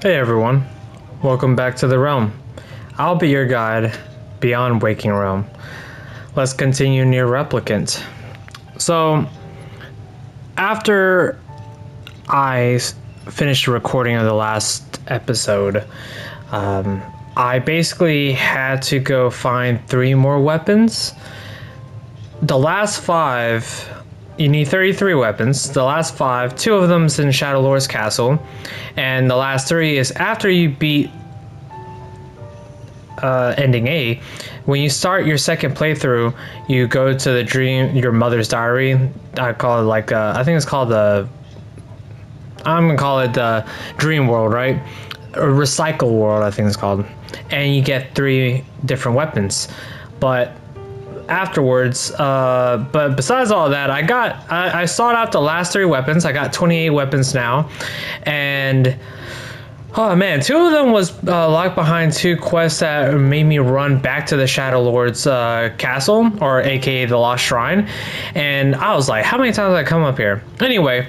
Hey everyone, welcome back to the realm. I'll be your guide beyond Waking Realm. Let's continue NieR Replicant. So, after I finished the recording of the last episode, I basically had to go find 3 more weapons. The last 5, you need 33 weapons. The last 5, 2 of them's in Shadowlord's castle, and the last 3 is after you beat ending A. When you start your second playthrough, you go to your mother's diary. I call it like I think it's called I'm gonna call it the dream world, right? Or recycle world, I think it's called. And you get 3 different weapons, but afterwards, but besides all that, I sought out the last 3 weapons. I got 28 weapons now, and oh man, 2 of them was locked behind 2 quests that made me run back to the Shadowlord's castle, or aka the Lost Shrine, and I was like, how many times did I come up here? Anyway,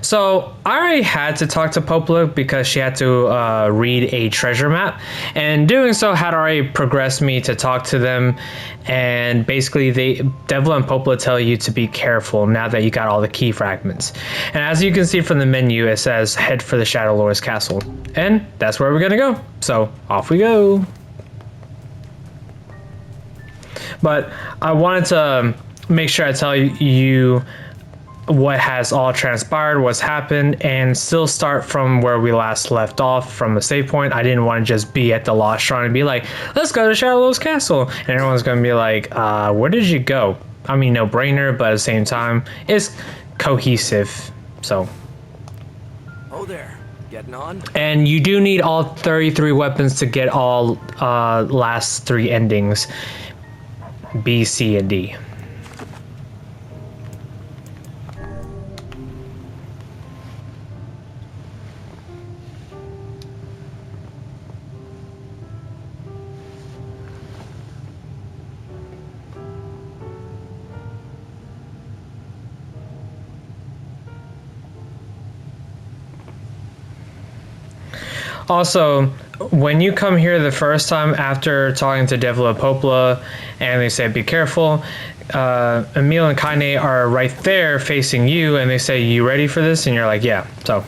so I already had to talk to Popola because she had to read a treasure map, and doing so had already progressed me to talk to them. And basically, Devola and Popola tell you to be careful now that you got all the key fragments. And as you can see from the menu, it says head for the Shadowlord's castle, and that's where we're gonna go. So off we go. But I wanted to make sure I tell you what has all transpired, what's happened, and still start from where we last left off from a save point. I didn't want to just be at the Lost Shrine and be like, let's go to Shadowlord's castle, and everyone's gonna be like, where did you go? I mean, no brainer, but at the same time, it's cohesive. So oh there, getting on. And you do need all 33 weapons to get all last 3 endings, B, C, and D. Also, when you come here the first time after talking to Devola and Popola, and they say be careful, Emil and Kaine are right there facing you, and they say, you ready for this? And you're like, yeah. So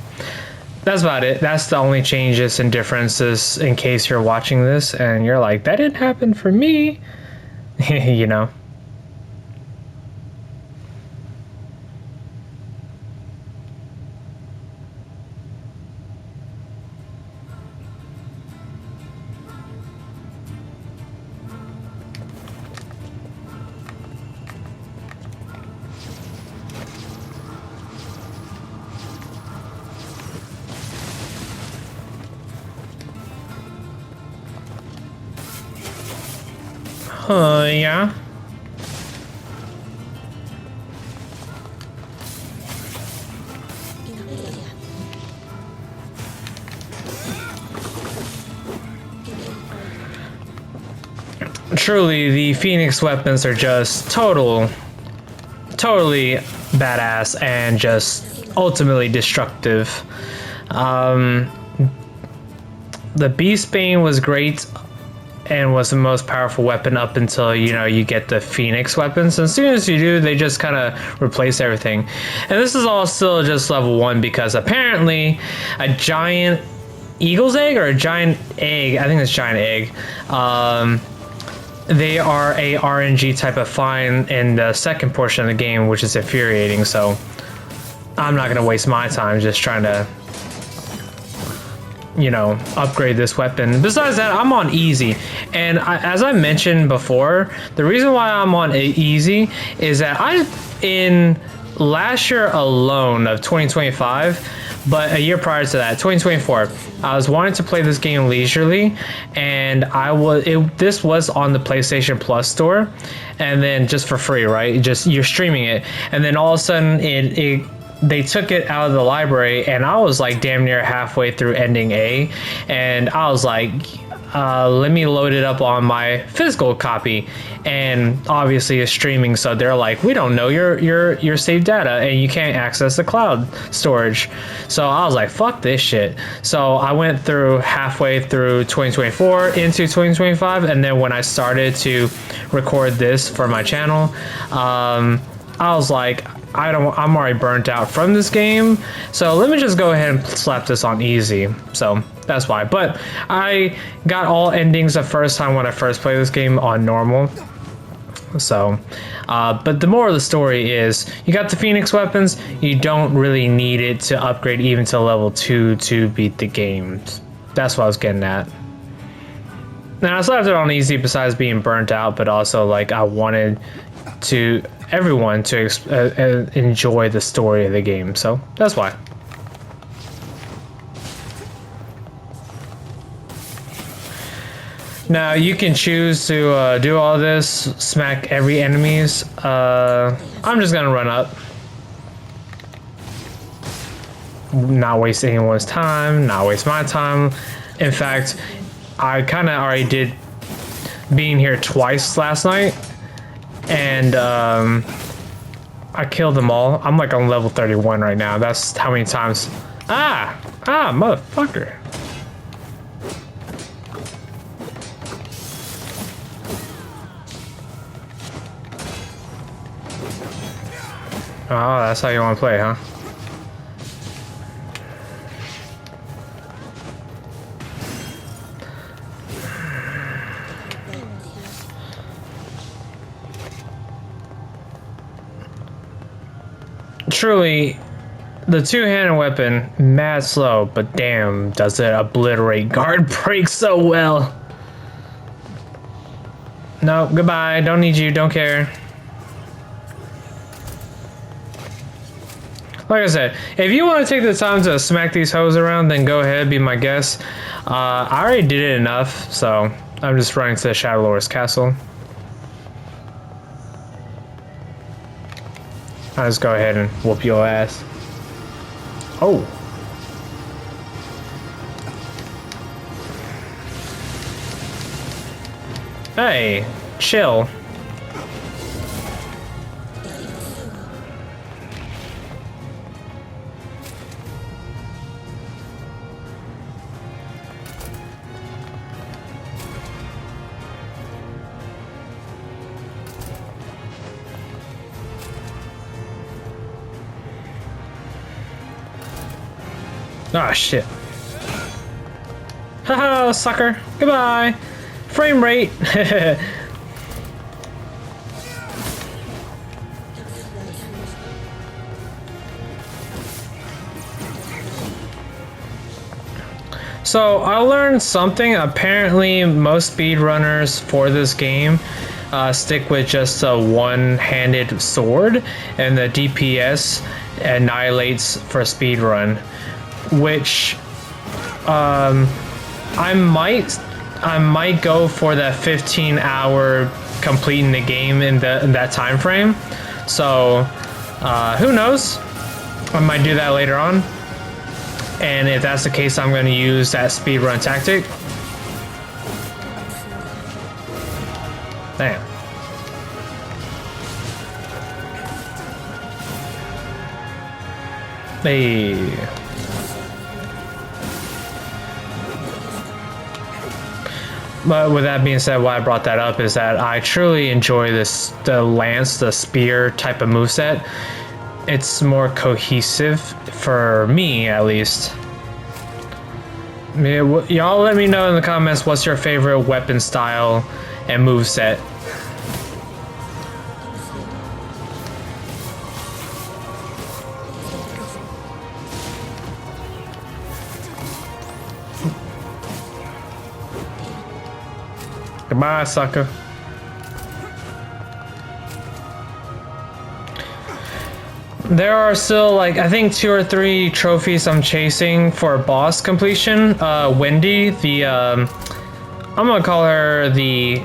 that's about it. That's the only changes and differences in case you're watching this and you're like, that didn't happen for me. You know. Yeah. Truly, the Phoenix weapons are just totally badass and just ultimately destructive. The Beastbane was great and was the most powerful weapon up until, you know, you get the Phoenix weapons. And as soon as you do, they just kind of replace everything. And this is all still just level 1 because apparently a giant eagle's egg or a giant egg, I think it's giant egg, they are a RNG type of find in the second portion of the game, which is infuriating. So I'm not going to waste my time just trying to, you know, upgrade this weapon. Besides that, I'm on easy, and as I mentioned before, the reason why I'm on easy is that in last year alone of 2025, but a year prior to that, 2024, I was wanting to play this game leisurely, and this was on the PlayStation Plus store, and then just for free, right? Just you're streaming it, and then all of a sudden they took it out of the library, and I was like damn near halfway through ending A, and I was like, let me load it up on my physical copy, and obviously it's streaming, so they're like, we don't know your saved data and you can't access the cloud storage. So I was like, fuck this shit. So I went through halfway through 2024 into 2025, and then when I started to record this for my channel, I was like, I'm already burnt out from this game, so let me just go ahead and slap this on easy. So that's why. But I got all endings the first time when I first played this game on normal. So, but the moral of the story is, you got the Phoenix weapons, you don't really need it to upgrade even to level 2 to beat the game. That's what I was getting at. Now I slapped it on easy besides being burnt out, but also like I wanted to everyone to enjoy the story of the game, so that's why. Now you can choose to do all this, smack every enemies. I'm just gonna run up, not waste anyone's time, not waste my time. In fact, I kind of already did being here twice last night, and I killed them all. I'm like on level 31 right now. That's how many times. Motherfucker. Oh, that's how you want to play, huh? Truly, the two-handed weapon, mad slow, but damn, does it obliterate guard break so well. No, goodbye, don't need you, don't care. Like I said, if you want to take the time to smack these hoes around, then go ahead, be my guest. I already did it enough, so I'm just running to the Shadowlord's castle. I'll just go ahead and whoop your ass. Oh. Hey, chill. Ah, shit. Haha, sucker. Goodbye. Frame rate. So I learned something. Apparently most speedrunners for this game stick with just a one-handed sword, and the DPS annihilates for speedrun. Which I might go for that 15-hour completing the game in that time frame. So who knows? I might do that later on. And if that's the case, I'm going to use that speedrun tactic. Damn. Hey. But with that being said, why I brought that up is that I truly enjoy the lance, the spear type of moveset. It's more cohesive for me, at least. Y'all let me know in the comments what's your favorite weapon style and moveset. Goodbye, sucker. There are still, like, I think 2 or 3 trophies I'm chasing for boss completion. Wendy, the, I'm gonna call her the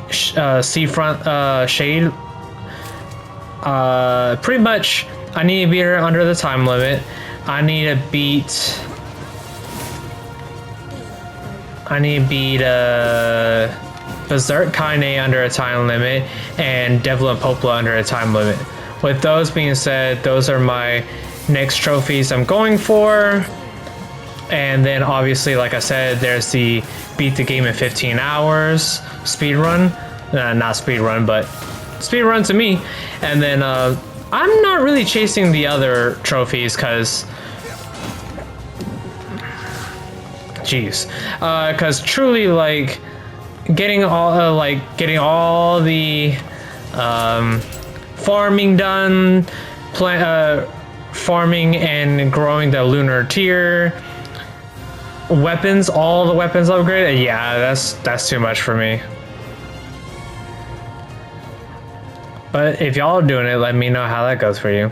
seafront shade. Pretty much, I need to beat her under the time limit. I need to beat I need to beat Berserk Kaine under a time limit and Devola and Popola under a time limit. With those being said, those are my next trophies I'm going for. And then obviously, like I said, there's the beat the game in 15 hours speed run. Not speed run, but speed run to me. And then I'm not really chasing the other trophies because truly, like, getting all the farming done, farming and growing the lunar tier, weapons, all the weapons upgraded. Yeah, that's too much for me. But if y'all are doing it, let me know how that goes for you.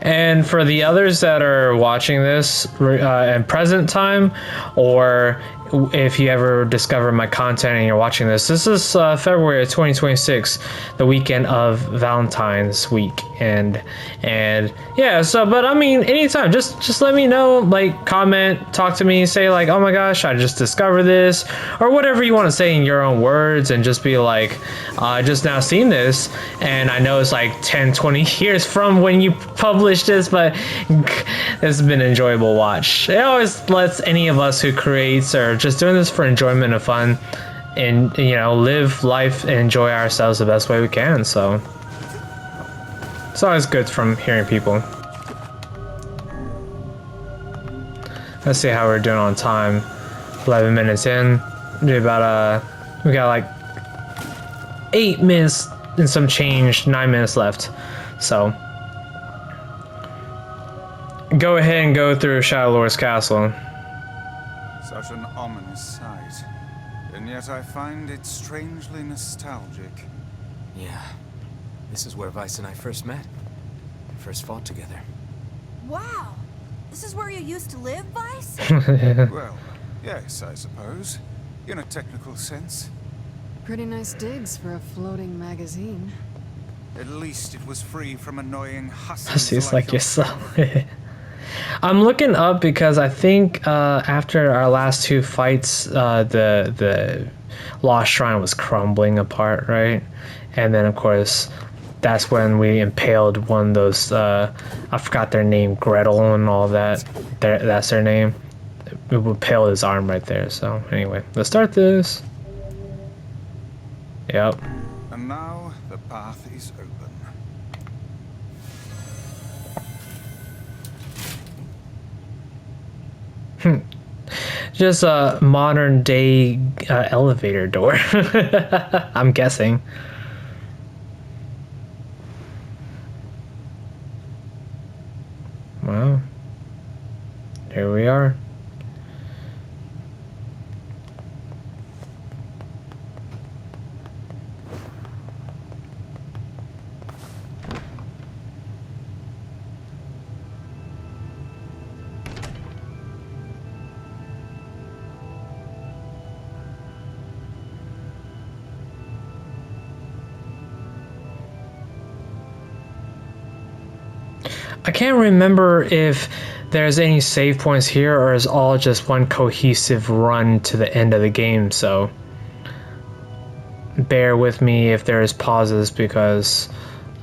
And for the others that are watching this in present time, or if you ever discover my content and you're watching this, this is February of 2026, the weekend of Valentine's week, and yeah. So, but I mean, anytime, just let me know, like, comment, talk to me, say like, oh my gosh, I just discovered this, or whatever you want to say in your own words, and just be like, I just now seen this, and I know it's like 10-20 years from when you published this, but this has been an enjoyable watch. It always lets any of us who creates or just doing this for enjoyment and fun, and live life and enjoy ourselves the best way we can. So it's always good from hearing people. Let's see how we're doing on time. 11 minutes in. We got like 8 minutes and some change, 9 minutes left. So go ahead and go through Shadowlord's castle. Such an ominous sight, and yet I find it strangely nostalgic. Yeah. This is where Vice and I first met. First fought together. Wow! This is where you used to live, Vice? Well, yes, I suppose. In a technical sense. Pretty nice digs for a floating magazine. At least it was free from annoying hussies Hussies like yourself. I'm looking up because I think after our last two fights, the Lost Shrine was crumbling apart, right? And then, of course, that's when we impaled one of those, I forgot their name, Gretel and all that. That's their name. We impaled his arm right there. So anyway, let's start this. Yep. And now the path is open. Just a modern day elevator door. I'm guessing. Wow. Here we are. I can't remember if there's any save points here or is all just one cohesive run to the end of the game, so bear with me if there's pauses because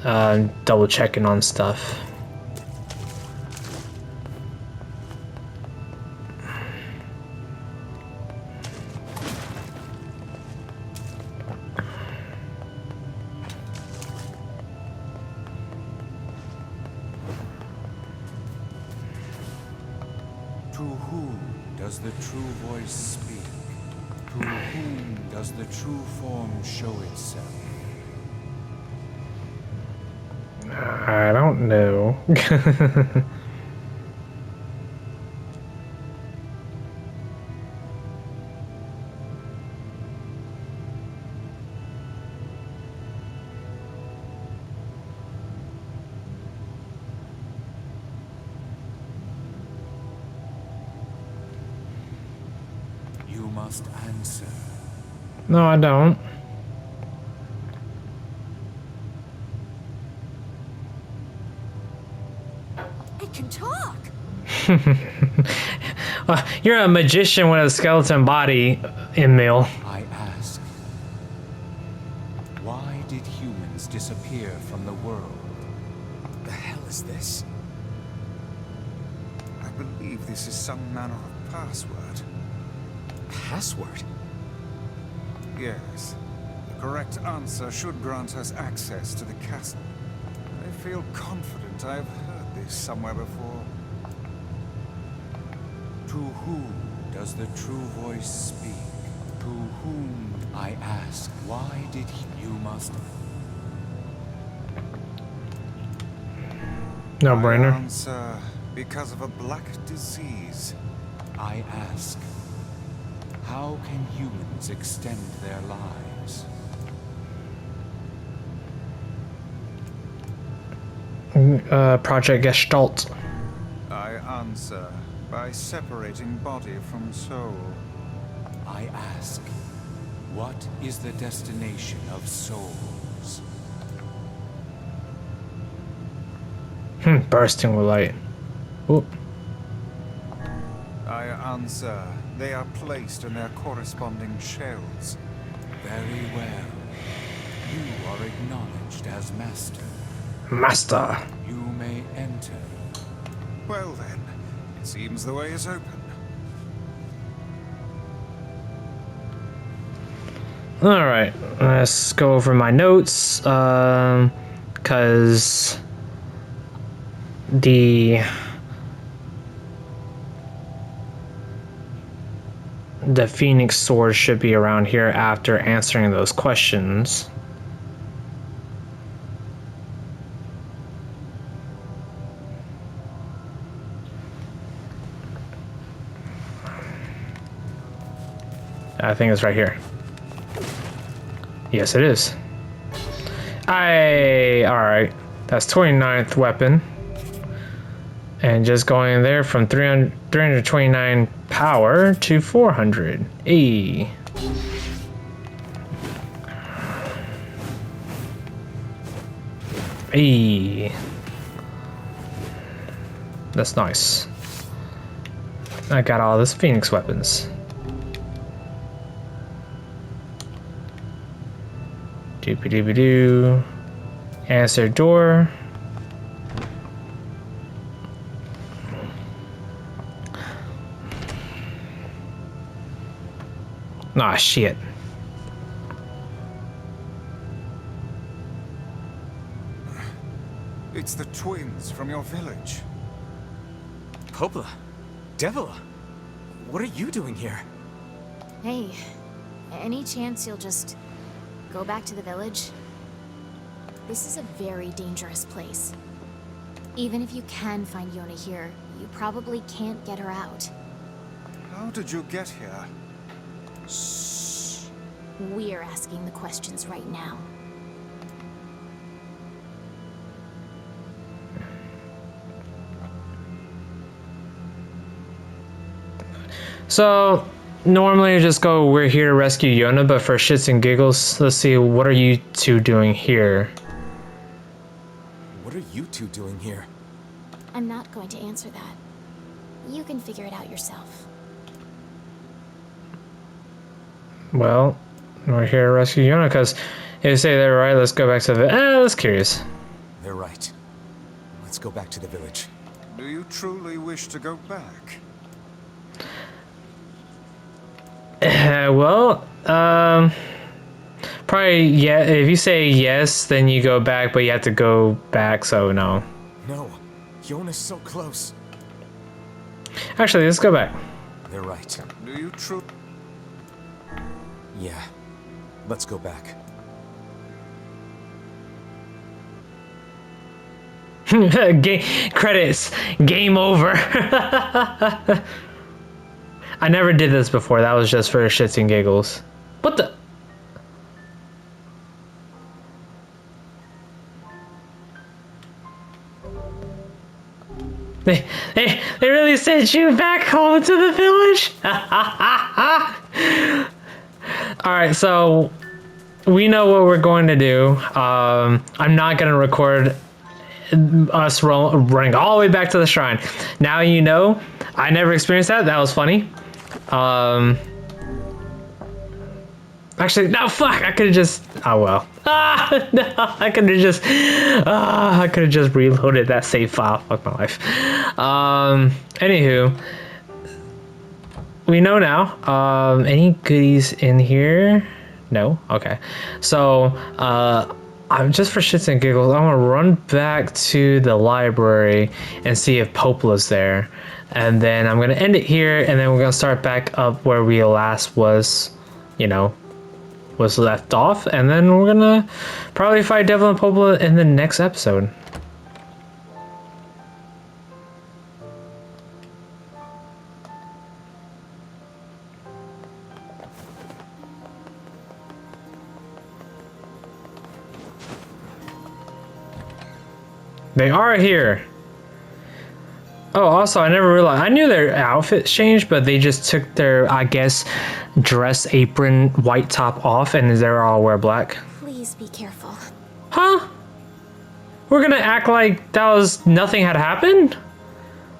I'm double checking on stuff. To whom does the true voice speak? To whom does the true form show itself? I don't know. You must answer. No, I don't. can talk. You're a magician with a skeleton body, Emil. I ask, why did humans disappear from the world? What the hell is this? I believe this is some manner of password. Password? Yes. The correct answer should grant us access to the castle. I feel confident I have heard this somewhere before. To whom does the true voice speak? To whom, I ask, why did you must... No I brainer. answer, because of a black disease. I ask, how can humans extend their lives? Project Gestalt. I answer, by separating body from soul. I ask, what is the destination of souls? Bursting with light. Oop. I answer, they are placed in their corresponding shells. Very well. You are acknowledged as master. Master. You may enter. Well then, it seems the way is open. Alright, let's go over my notes. Cause the Phoenix Sword should be around here after answering those questions. I think it's right here. Yes, it is. Alright. That's 29th weapon. And just going there from 329 power to 400. Hey. Hey. That's nice. I got all this Phoenix weapons. Doopy-doopy-doo. Answer door. Ah, shit. It's the twins from your village. Popola? Devola? What are you doing here? Hey, any chance you'll just go back to the village? This is a very dangerous place. Even if you can find Yonah here, you probably can't get her out. How did you get here? Shh. We're asking the questions right now. So, normally I just go, we're here to rescue Yonah, but for shits and giggles, let's see, what are you two doing here? What are you two doing here? I'm not going to answer that. You can figure it out yourself. Well, we're here to rescue Yonah, because if you say they're right, let's go back to the... that's curious. They're right. Let's go back to the village. Do you truly wish to go back? Well, probably, yeah, if you say yes, then you go back, but you have to go back, so no. No. Yonah's so close. Actually, let's go back. They're right. Do you truly... Yeah. Let's go back. Credits. Game over. I never did this before. That was just for shits and giggles. What the? They really sent you back home to the village? Alright, so we know what we're going to do. I'm not going to record us running all the way back to the shrine. Now you know. I never experienced that. That was funny. Actually, no, fuck. I could have just. Oh well. No, I could have just. I could have just reloaded that save file. Fuck my life. Anywho, we know now. Any goodies in here? No. Okay. So, I'm just for shits and giggles. I'm gonna run back to the library and see if Popola's there, and then I'm gonna end it here, and then we're gonna start back up where we last was. Was left off, and then we're gonna probably fight Devola and Popola in the next episode. They are here. Oh, also, I never realized. I knew their outfits changed, but they just took their, I guess, dress apron white top off, and they're all wear black. Please be careful. Huh? We're gonna act like that was nothing had happened?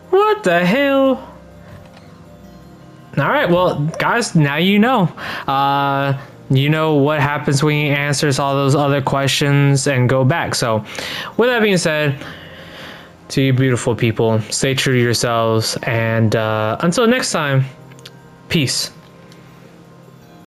What the hell? Alright, well, guys, now you know. You know what happens when you answer all those other questions and go back. So, with that being said, to you beautiful people, stay true to yourselves, and until next time, peace.